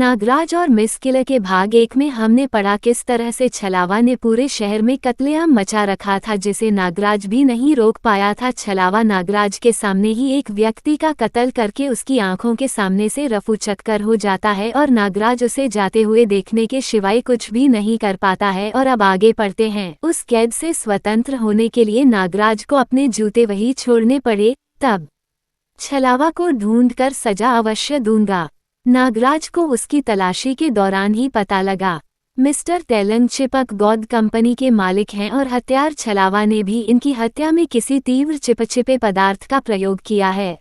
नागराज और miss killer के भाग 1 में हमने पढ़ा किस तरह से छलावा ने पूरे शहर में कत्लेआम मचा रखा था जिसे नागराज भी नहीं रोक पाया था। छलावा नागराज के सामने ही एक व्यक्ति का कत्ल करके उसकी आंखों के सामने से रफू चक्कर हो जाता है और नागराज उसे जाते हुए देखने के सिवाय कुछ भी नहीं कर पाता है। और अब आगे पढ़ते हैं। उस कैद से स्वतंत्र होने के लिए नागराज को अपने जूते वही छोड़ने पड़े। तब छलावा को ढूंढकर सजा अवश्य दूंगा। नागराज को उसकी तलाशी के दौरान ही पता लगा मिस्टर टेलन चिपक गॉड कंपनी के मालिक हैं और हत्यार छलावा ने भी इनकी हत्या में किसी तीव्र चिपचिपे पदार्थ का प्रयोग किया है।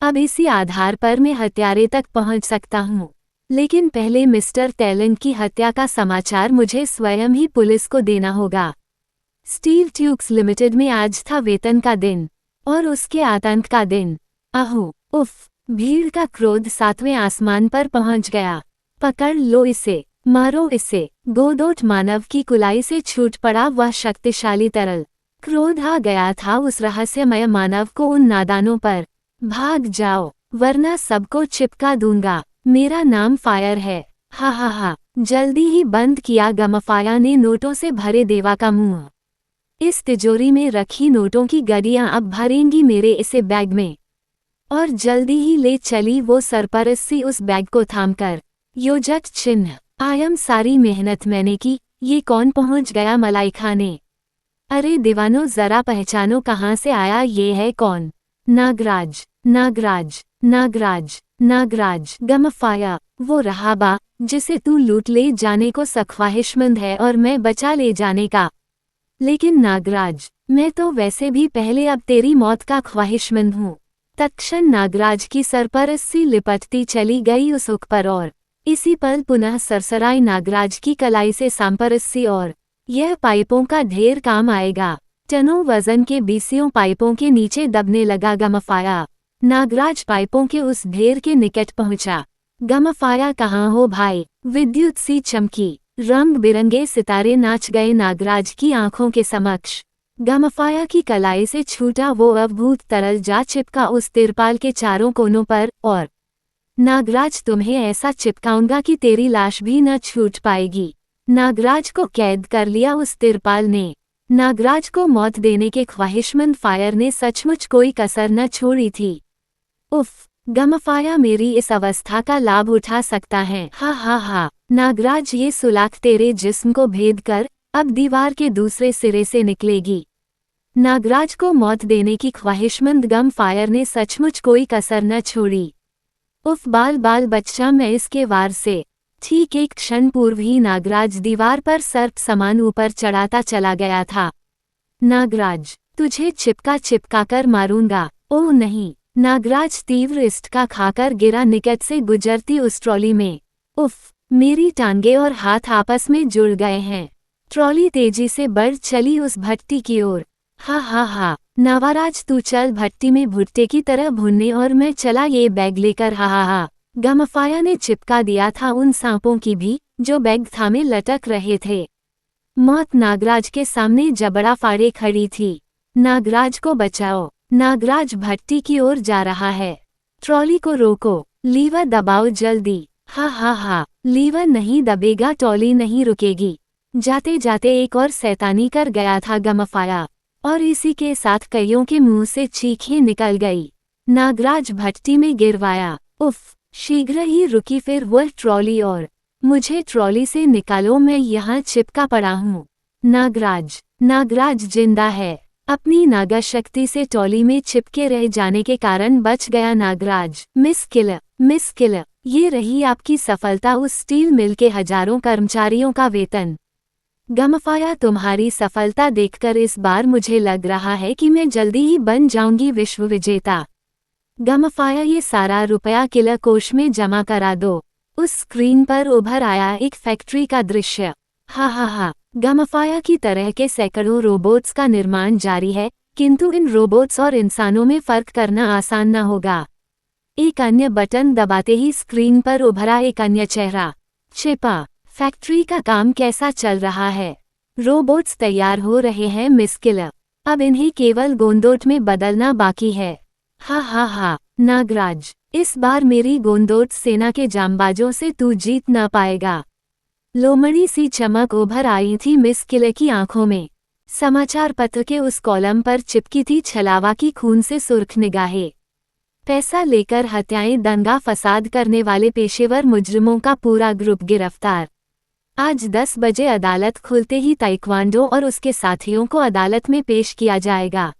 अब इसी आधार पर मैं हत्यारे तक पहुंच सकता हूं, लेकिन पहले मिस्टर टेलन की हत्या का समाचार मुझे स्वयं ही पुलिस को देना होगा। स्टील ट्यूब्स लिमिटेड में आज था वेतन का दिन और उसके आतंक का दिन। अहो उफ, भीड़ का क्रोध 7वें आसमान पर पहुंच गया। पकड़ लो इसे, मारो इसे। गोदोट मानव की कुलाई से छूट पड़ा वह शक्तिशाली तरल। क्रोध आ गया था उस रहस्यमय मानव को उन नादानों पर। भाग जाओ वरना सबको चिपका दूंगा। मेरा नाम फायर है। हा हा हा। जल्दी ही बंद किया गमफाया ने नोटों से भरे देवा का मुंह। इस तिजोरी में रखी नोटों की गड्डियां अब भरेंगी मेरे इसे बैग में। और जल्दी ही ले चली वो सरपरस्ती उस बैग को थामकर। योजक चिन्ह। आयम सारी मेहनत मैंने की, ये कौन पहुंच गया मलाई खाने। अरे दीवानो जरा पहचानो कहाँ से आया, ये है कौन। नागराज नागराज नागराज नागराज। गमफाया वो रहाबा जिसे तू लूट ले जाने को ख्वाहिशमंद है और मैं बचा ले जाने का। लेकिन नागराज मैं तो वैसे भी पहले अब तेरी मौत का ख्वाहिशमंद हूँ। तत्क्षण नागराज की सरपरस्ती लिपटती चली गई उस हुक पर और इसी पल पुनः सरसराई नागराज की कलाई से सांपरस्ती और यह पाइपों का ढेर काम आएगा। टनों वजन के बीसियों पाइपों के नीचे दबने लगा गमफाया। नागराज पाइपों के उस ढेर के निकट पहुंचा। गमफाया कहाँ हो भाई। विद्युत सी चमकी, रंग बिरंगे सितारे नाच गए नागराज की आंखों के समक्ष। गमफाया की कलाई से छूटा वो अद्भुत तरल जा चिपका उस तिरपाल के चारों कोनों पर और नागराज तुम्हें ऐसा चिपकाऊंगा कि तेरी लाश भी न छूट पाएगी। नागराज को कैद कर लिया उस तिरपाल ने। नागराज को मौत देने के ख्वाहिशमंद फायर ने सचमुच कोई कसर न छोड़ी थी। उफ, गमफाया मेरी इस अवस्था का लाभ उठा सकता है। हा हा हा। नागराज ये सुलाख तेरे जिस्म को भेद कर अब दीवार के दूसरे सिरे से निकलेगी। नागराज को मौत देने की ख्वाहिशमंद गमफायर ने सचमुच कोई कसर न छोड़ी। उफ बाल बाल बच्चा मैं इसके वार से। ठीक एक क्षण पूर्व ही नागराज दीवार पर सर्प समान ऊपर चढ़ाता चला गया था। नागराज तुझे चिपका चिपका कर मारूंगा। ओह नहीं। नागराज तीव्र इस्टका खाकर गिरा निकट से गुजरती उस ट्रॉली में। उफ, मेरी टांगे और हाथ आपस में जुड़ गए हैं। ट्रॉली तेजी से बढ़ चली उस भट्टी की ओर। हा हा हा। नागराज तू चल भट्टी में भुट्टे की तरह भुनने और मैं चला ये बैग लेकर। हा हा हा। गमफाया ने चिपका दिया था उन सांपों की भी जो बैग थामे लटक रहे थे। मौत नागराज के सामने जबड़ा फाड़े खड़ी थी। नागराज को बचाओ। नागराज भट्टी की ओर जा रहा है। ट्रॉली को रोको। लीवर दबाओ जल्दी। हा हा हा। लीवर नहीं दबेगा, ट्रॉली नहीं रुकेगी। जाते जाते एक और शैतानी कर गया था गमफाया और इसी के साथ कईयों के मुंह से चीखें निकल गई। नागराज भट्टी में गिरवाया। उफ, शीघ्र ही रुकी फिर वह ट्रॉली और मुझे ट्रॉली से निकालो, मैं यहाँ चिपका पड़ा हूँ। नागराज जिंदा है। अपनी नागा शक्ति से ट्रॉली में चिपके रह जाने के कारण बच गया नागराज। मिस किलर, ये रही आपकी सफलता, उस स्टील मिल के हजारों कर्मचारियों का वेतन। गमफाया तुम्हारी सफलता देखकर इस बार मुझे लग रहा है कि मैं जल्दी ही बन जाऊंगी विश्व विजेता। गमफाया ये सारा रुपया किलर कोष में जमा करा दो। उस स्क्रीन पर उभर आया एक फैक्ट्री का दृश्य। हा हा हा। गमफाया की तरह के सैकड़ों रोबोट्स का निर्माण जारी है, किंतु इन रोबोट्स और इंसानों में फर्क करना आसान न होगा। एक अन्य बटन दबाते ही स्क्रीन पर उभरा एक अन्य चेहरा। छिपा। फैक्ट्री का काम कैसा चल रहा है। रोबोट्स तैयार हो रहे हैं मिस किलर। अब इन्हें केवल गोंदोट में बदलना बाकी है। हा हा हा। नागराज इस बार मेरी गोंदोट सेना के जांबाजों से तू जीत न पाएगा। लोमड़ी सी चमक उभर आई थी मिस किले की आंखों में। समाचार पत्र के उस कॉलम पर चिपकी थी छलावा की खून से सुर्ख निगाहें। पैसा लेकर हत्याएं, दंगा फसाद करने वाले पेशेवर मुजरिमों का पूरा ग्रुप गिरफ्तार। आज 10 बजे अदालत खुलते ही ताइक्वांडो और उसके साथियों को अदालत में पेश किया जाएगा।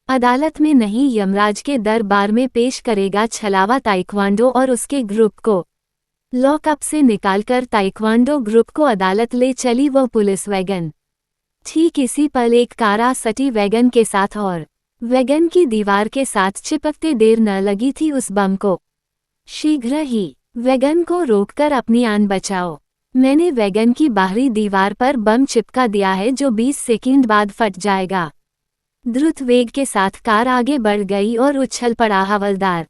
अदालत में नहीं, यमराज के दरबार में पेश करेगा छलावा ताइक्वांडो और उसके ग्रुप को। लॉकअप से निकालकर ताइक्वांडो ग्रुप को अदालत ले चली वो पुलिस वैगन। ठीक इसी पल एक कारा सटी वैगन के साथ और वैगन की दीवार के साथ चिपकते देर न लगी थी उस बम को। शीघ्र ही वैगन को रोककर अपनी आन बचाओ। मैंने वैगन की बाहरी दीवार पर बम चिपका दिया है जो 20 सेकंड बाद फट जाएगा। द्रुत वेग के साथ कार आगे बढ़ गई और उछल पड़ा हवलदार।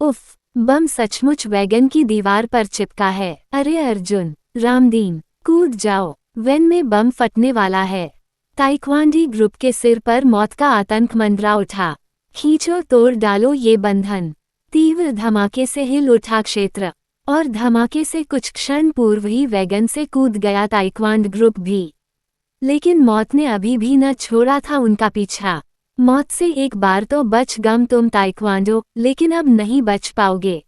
उफ, बम सचमुच वैगन की दीवार पर चिपका है। अरे अर्जुन, रामदीन, कूद जाओ, वैन में बम फटने वाला है। ताइक्वांडी ग्रुप के सिर पर मौत का आतंक मंडरा उठा। खींचो, तोड़ डालो ये बंधन। तीव्र धमाके से हिल उठा क्षेत्र और धमाके से कुछ क्षण पूर्व ही वैगन से कूद गया ताइक्वांड ग्रुप भी। लेकिन मौत ने अभी भी न छोड़ा था उनका पीछा। मौत से एक बार तो बच गम तुम ताइक्वांडो, लेकिन अब नहीं बच पाओगे।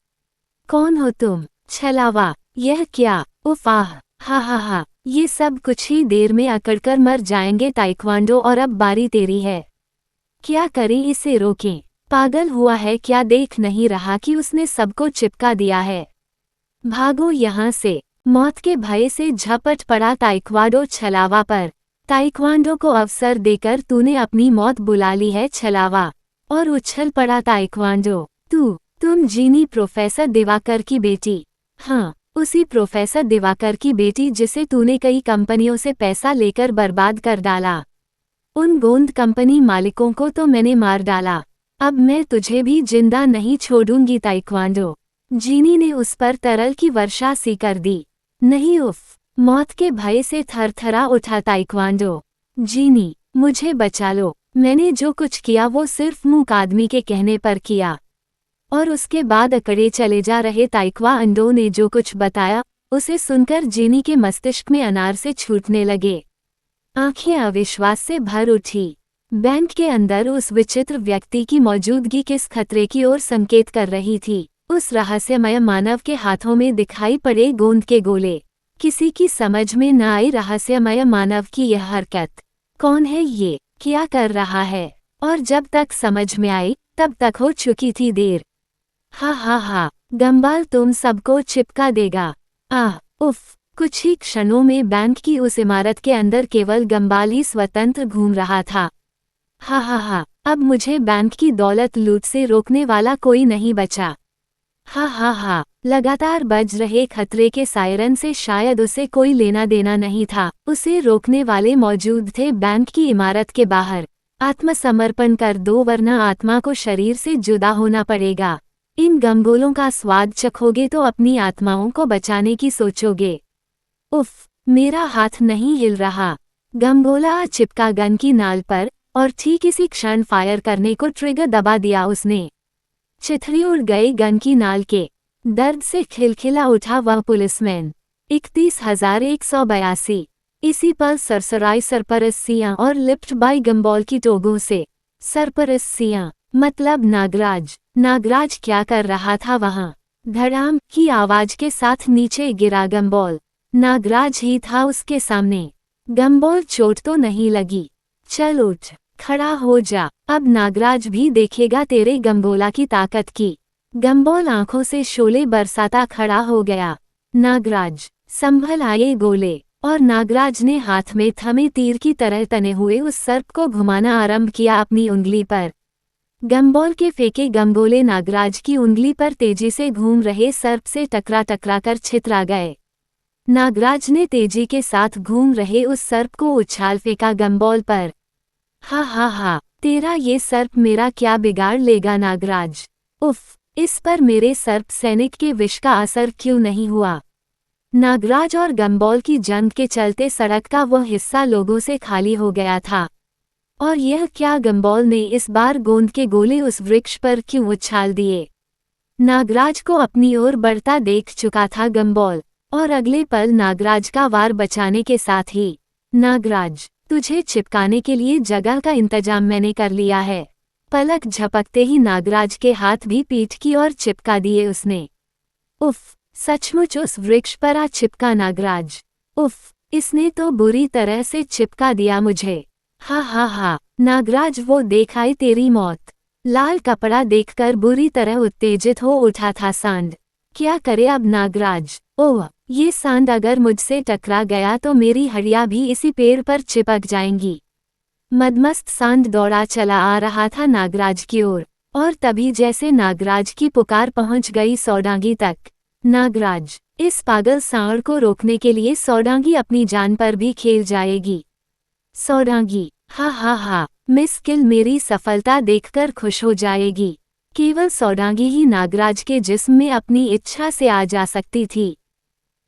कौन हो तुम? छलावा। यह क्या? उफ, आह, हा हा हा, ये सब कुछ ही देर में अकड़कर मर जाएंगे ताइक्वांडो और अब बारी तेरी है। क्या करें, इसे रोकें? पागल हुआ है क्या? देख नहीं रहा कि उसने सबको चिपका दिया है? भागो यहाँ से। मौत के भय से झपट पड़ा ताइक्वांडो छलावा पर। ताइक्वांडो को अवसर देकर तूने अपनी मौत बुला ली है छलावा। और उछल पड़ा ताइक्वांडो। तुम जीनी प्रोफेसर दिवाकर की बेटी? हाँ, उसी प्रोफेसर दिवाकर की बेटी जिसे तूने कई कंपनियों से पैसा लेकर बर्बाद कर डाला। उन गोंद कंपनी मालिकों को तो मैंने मार डाला। अब मैं तुझे भी जिंदा नहीं छोड़ूंगी ताइक्वांडो। जीनी ने उस पर तरल की वर्षा सी कर दी। नहीं, उफ, मौत के भय से थरथरा उठा ताइक्वांडो। जीनी, मुझे बचा लो। मैंने जो कुछ किया वो सिर्फ मूक आदमी के कहने पर किया। और उसके बाद अकड़े चले जा रहे ताइक्वांडो ने जो कुछ बताया उसे सुनकर जीनी के मस्तिष्क में अनार से छूटने लगे। आंखें अविश्वास से भर उठी। बैंक के अंदर उस विचित्र व्यक्ति की मौजूदगी किस खतरे की ओर संकेत कर रही थी? उस रहस्यमय मानव के हाथों में दिखाई पड़े गोंद के गोले। किसी की समझ में न आई रहस्यमय मानव की यह हरकत। कौन है ये? क्या कर रहा है? और जब तक समझ में आई तब तक हो चुकी थी देर। हा हा हा, गंबाल तुम सबको चिपका देगा। आह, उफ, कुछ ही क्षणों में बैंक की उस इमारत के अंदर केवल गंबाल ही स्वतंत्र घूम रहा था। हा हा हा, अब मुझे बैंक की दौलत लूट से रोकने वाला कोई नहीं बचा। हा हा हा, लगातार बज रहे खतरे के सायरन से शायद उसे कोई लेना देना नहीं था। उसे रोकने वाले मौजूद थे बैंक की इमारत के बाहर। आत्मसमर्पण कर दो वरना आत्मा को शरीर से जुदा होना पड़ेगा। इन गमगोलों का स्वाद चखोगे तो अपनी आत्माओं को बचाने की सोचोगे। उफ, मेरा हाथ नहीं हिल रहा। गमगोला चिपका गन की नाल पर और ठीक इसी क्षण फायर करने को ट्रिगर दबा दिया उसने। चिथड़ी उड़ गई गन की नाल के। दर्द से खिलखिला उठा वह पुलिसमैन। 31,182। इसी पल सरसराई सरपरस्तियां और लिफ्ट बाई गम्बॉल की टोगों से। सरपरस्तियां मतलब नागराज क्या कर रहा था वहां? धड़ाम की आवाज के साथ नीचे गिरा गम्बॉल। नागराज ही था उसके सामने। गम्बॉल, चोट तो नहीं लगी? चल उठ, खड़ा हो जा, अब नागराज भी देखेगा तेरे गम्बोला की ताकत की। गम्बॉल आंखों से शोले बरसाता खड़ा हो गया। नागराज, संभल आए गोले। और नागराज ने हाथ में थमे तीर की तरह तने हुए उस सर्प को घुमाना आरंभ किया अपनी उंगली पर। गम्बॉल के फेंके गमगोले नागराज की उंगली पर तेजी से घूम रहे सर्प से टकरा कर छितरा गए। नागराज ने तेजी के साथ घूम रहे उस सर्प को उछाल फेंका गम्बॉल पर। हा हा हा, तेरा ये सर्प मेरा क्या बिगाड़ लेगा नागराज? उफ, इस पर मेरे सर्प सैनिक के विष का असर क्यों नहीं हुआ? नागराज और गम्बॉल की जंग के चलते सड़क का वह हिस्सा लोगों से खाली हो गया था। और यह क्या, गम्बॉल ने इस बार गोंद के गोले उस वृक्ष पर क्यों उछाल दिए? नागराज को अपनी ओर बढ़ता देख चुका था गम्बॉल, और अगले पल नागराज का वार बचाने के साथ ही, नागराज, तुझे चिपकाने के लिए जगह का इंतजाम मैंने कर लिया है। पलक झपकते ही नागराज के हाथ भी पीठ की ओर चिपका दिए उसने। उफ, सचमुच उस वृक्ष पर आ चिपका नागराज। उफ, इसने तो बुरी तरह से चिपका दिया मुझे। हा हा हा, नागराज वो देखाई तेरी मौत। लाल कपड़ा देखकर बुरी तरह उत्तेजित हो उठा था सांड। क्या करे अब नागराज? ओह, ये सांड अगर मुझसे टकरा गया तो मेरी हड्डियां भी इसी पेड़ पर चिपक जाएंगी। मदमस्त सांड दौड़ा चला आ रहा था नागराज की ओर, और तभी जैसे नागराज की पुकार पहुंच गई सौडांगी तक। नागराज, इस पागल सांड को रोकने के लिए सौडांगी अपनी जान पर भी खेल जाएगी। सौडांगी, हा हा हा, मिस किल मेरी सफलता देखकर खुश हो जाएगी। केवल सौडांगी ही नागराज के जिस्म में अपनी इच्छा से आ जा सकती थी।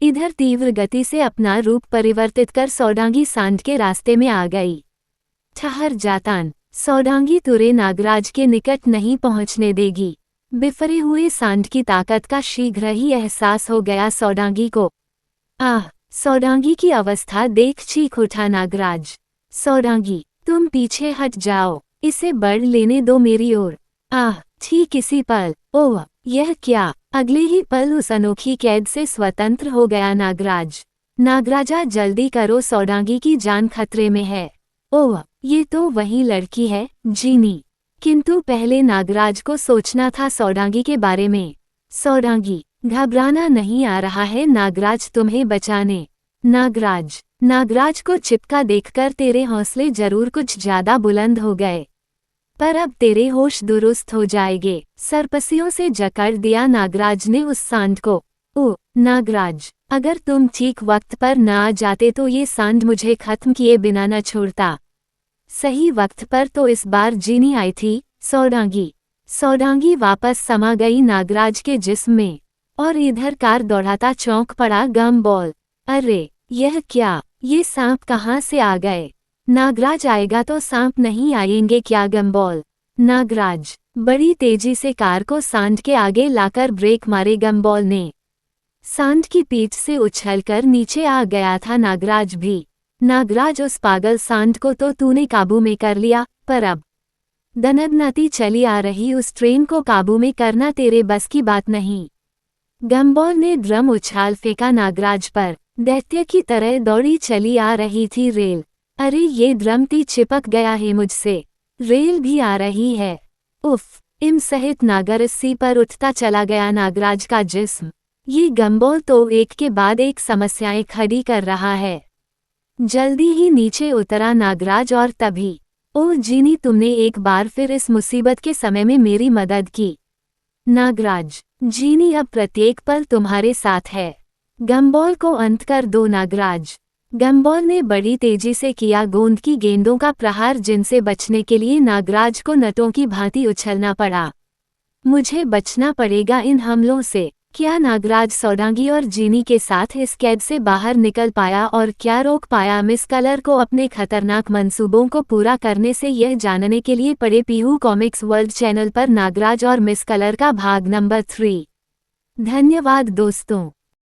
इधर तीव्र गति से अपना रूप परिवर्तित कर सौडांगी सांड के रास्ते में आ गई। ठहर जातान, सौडांगी तुरे नागराज के निकट नहीं पहुंचने देगी। बिफरे हुए सांड की ताकत का शीघ्र ही एहसास हो गया सौडांगी को। आह, सौडांगी की अवस्था देख चीख उठा नागराज। सौडांगी, तुम पीछे हट जाओ, इसे बढ़ लेने दो मेरी ओर। आह, ठीक इसी पल, ओह, यह क्या? अगले ही पल उस अनोखी कैद से स्वतंत्र हो गया नागराज। नागराजा जल्दी करो, सौडांगी की जान खतरे में है। ओह, ये तो वही लड़की है, जीनी। किंतु पहले नागराज को सोचना था सौडांगी के बारे में। सौडांगी, घबराना नहीं आ रहा है नागराज तुम्हें बचाने। नागराज, नागराज को चिपका देखकर तेरे हौसले जरूर कुछ ज्यादा बुलंद हो गए, पर अब तेरे होश दुरुस्त हो जाएंगे। सरपसियों से जकड़ दिया नागराज ने उस सांड को। ओह नागराज, अगर तुम ठीक वक्त पर न आ जाते तो ये सांड मुझे खत्म किए बिना न छोड़ता। सही वक्त पर तो इस बार जीनी आई थी। सौडांगी, सौडांगी वापस समा गई नागराज के जिस्म में, और इधर कार दौड़ाता चौंक पड़ा गम्बॉल। अरे यह क्या? ये सांप कहाँ से आ गए? नागराज आएगा तो सांप नहीं आएंगे क्या गम्बॉल? नागराज, बड़ी तेजी से कार को सांड के आगे लाकर ब्रेक मारे गम्बॉल ने। सांड की पीठ से उछलकर नीचे आ गया था नागराज भी। नागराज, उस पागल सांड को तो तूने काबू में कर लिया, पर अब दनदनाती चली आ रही उस ट्रेन को काबू में करना तेरे बस की बात नहीं। गम्बॉल ने ड्रम उछाल फेंका नागराज पर। दैत्य की तरह दौड़ी चली आ रही थी रेल। अरे ये ड्रम ती चिपक गया है मुझसे, रेल भी आ रही है। उफ, इम सहित नागरस्सी पर उठता चला गया नागराज का जिस्म। ये गम्बॉल तो एक के बाद एक समस्याएं खड़ी कर रहा है। जल्दी ही नीचे उतरा नागराज, और तभी, ओह जीनी, तुमने एक बार फिर इस मुसीबत के समय में मेरी मदद की। नागराज, जीनी अब प्रत्येक पल तुम्हारे साथ है। गम्बॉल को अंत कर दो नागराज। गम्बॉल ने बड़ी तेजी से किया गोंद की गेंदों का प्रहार, जिनसे बचने के लिए नागराज को नटों की भांति उछलना पड़ा। मुझे बचना पड़ेगा इन हमलों से। क्या नागराज सौडांगी और जीनी के साथ इस कैद से बाहर निकल पाया, और क्या रोक पाया मिस कलर को अपने खतरनाक मंसूबों को पूरा करने से? यह जानने के लिए पढ़े पीहू कॉमिक्स वर्ल्ड चैनल पर नागराज और मिस कलर का भाग नंबर 3। धन्यवाद दोस्तों।